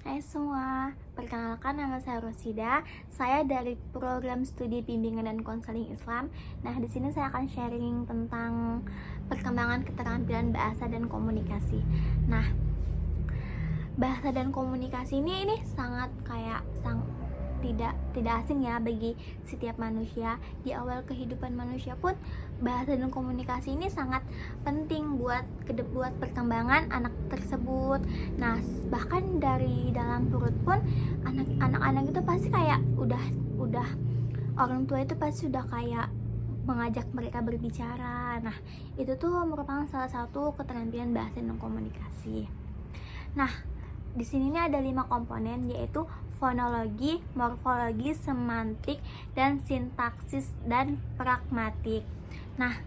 Hai semua, perkenalkan nama saya Rosida. Saya dari program studi bimbingan dan konseling Islam. Nah, di sini saya akan sharing tentang perkembangan keterampilan bahasa dan komunikasi. Nah, bahasa dan komunikasi ini sangat tidak asing ya bagi setiap manusia. Di awal kehidupan manusia pun bahasa dan komunikasi ini sangat penting buat perkembangan anak tersebut. Nah, bahkan dari dalam perut pun anak-anak itu pasti kayak udah orang tua itu pasti sudah kayak mengajak mereka berbicara. Nah, itu tuh merupakan salah satu keterampilan bahasa dan komunikasi. Nah, di sini ada 5 komponen, yaitu fonologi, morfologi, semantik, dan sintaksis dan pragmatik. Nah,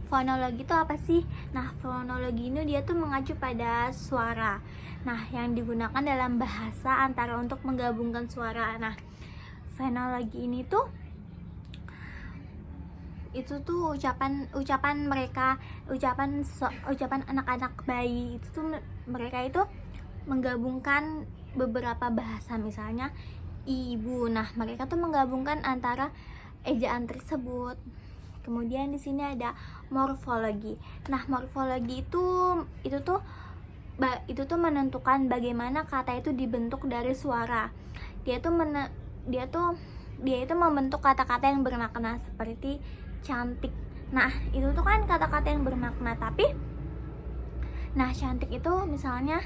fonologi itu apa sih? Nah, fonologi ini dia tuh mengacu pada suara. Nah, yang digunakan dalam bahasa antara untuk menggabungkan suara. Nah, fonologi ini tuh itu tuh ucapan mereka, ucapan anak-anak bayi itu tuh mereka itu menggabungkan beberapa bahasa, misalnya ibu. Nah, mereka tuh menggabungkan antara ejaan tersebut. Kemudian di sini ada morfologi. Nah, morfologi itu tuh menentukan bagaimana kata itu dibentuk dari suara. Dia itu membentuk kata-kata yang bermakna seperti cantik. Nah, itu tuh kan kata-kata yang bermakna, tapi cantik itu misalnya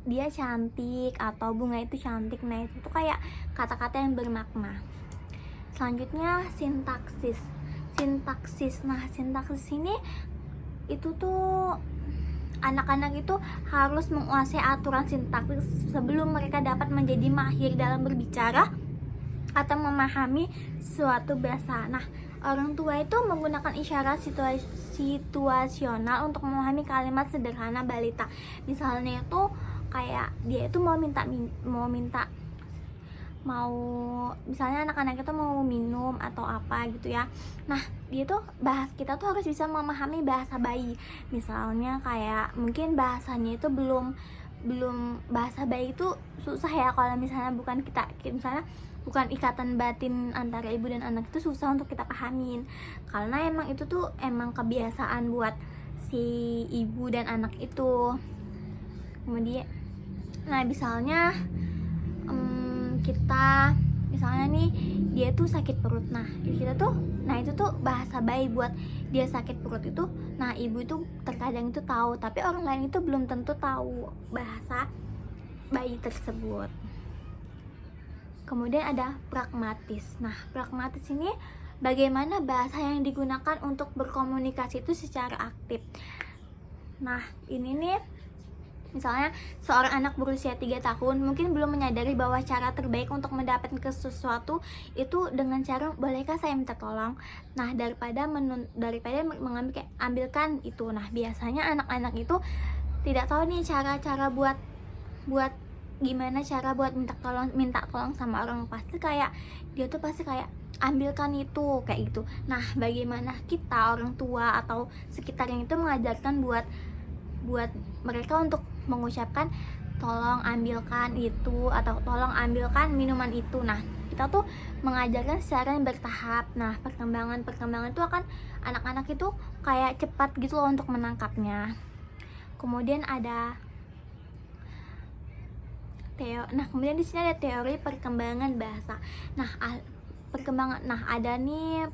dia cantik atau bunga itu cantik. Nah, itu tuh kayak kata-kata yang bermakna. Selanjutnya sintaksis. Nah, sintaksis ini itu tuh anak-anak itu harus menguasai aturan sintaksis sebelum mereka dapat menjadi mahir dalam berbicara atau memahami suatu bahasa. Nah, orang tua itu menggunakan isyarat situasional untuk memahami kalimat sederhana balita. Misalnya itu kayak dia itu misalnya anak-anak itu mau minum atau apa gitu ya. Nah, kita tuh harus bisa memahami bahasa bayi. Misalnya kayak mungkin bahasanya itu belum bahasa bayi itu susah ya, kalau misalnya misalnya bukan ikatan batin antara ibu dan anak, itu susah untuk kita pahamin karena itu tuh kebiasaan buat si ibu dan anak itu. Kemudian misalnya kita misalnya nih dia tuh sakit perut. Itu tuh bahasa bayi buat dia sakit perut itu. Nah, ibu itu terkadang itu tahu, tapi orang lain itu belum tentu tahu bahasa bayi tersebut. Kemudian ada pragmatis. Nah, pragmatis ini bagaimana bahasa yang digunakan untuk berkomunikasi itu secara aktif. Nah, ini nih misalnya seorang anak berusia 3 tahun mungkin belum menyadari bahwa cara terbaik untuk mendapatkan sesuatu itu dengan cara, bolehkah saya minta tolong? Nah, daripada mengambil kayak ambilkan itu. Nah, biasanya anak-anak itu tidak tahu nih cara buat gimana cara buat minta tolong sama orang. Dia tuh pasti kayak ambilkan itu, kayak gitu. Nah, bagaimana kita orang tua atau sekitarnya itu mengajarkan buat mereka untuk mengucapkan tolong ambilkan itu atau tolong ambilkan minuman itu. Nah, kita tuh mengajarkan secara yang bertahap. Nah, perkembangan itu akan anak-anak itu kayak cepat gitu loh untuk menangkapnya. Kemudian ada kemudian di sini ada teori perkembangan bahasa. Ada nih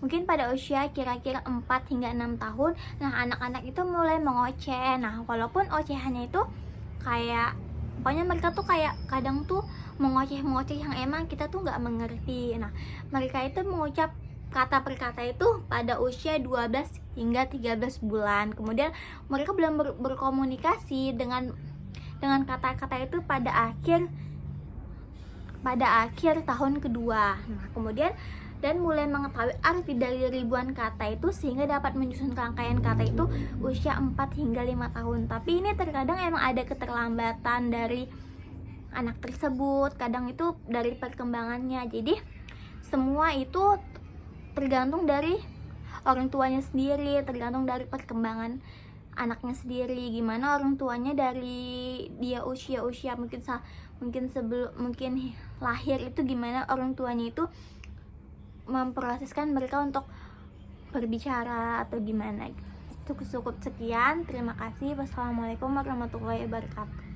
mungkin pada usia kira-kira 4 hingga 6 tahun. Nah, anak-anak itu mulai mengoceh. Nah, walaupun ocehannya itu kayak pokoknya mereka tuh kayak kadang tuh mengoceh yang emang kita tuh nggak mengerti. Nah, mereka itu mengucap kata per kata itu pada usia 12 hingga 13 bulan. Kemudian mereka belum berkomunikasi dengan kata-kata itu pada akhir tahun kedua. Nah, kemudian dan mulai mengetahui arti dari ribuan kata itu sehingga dapat menyusun rangkaian kata itu usia 4 hingga 5 tahun. Tapi ini terkadang emang ada keterlambatan dari anak tersebut, kadang itu dari perkembangannya. Jadi semua itu tergantung dari orang tuanya sendiri, tergantung dari perkembangan anaknya sendiri, gimana orang tuanya dari dia usia mungkin lahir itu gimana orang tuanya itu memproseskan mereka untuk berbicara atau gimana gitu. Cukup sekian, terima kasih. Wassalamualaikum warahmatullahi wabarakatuh.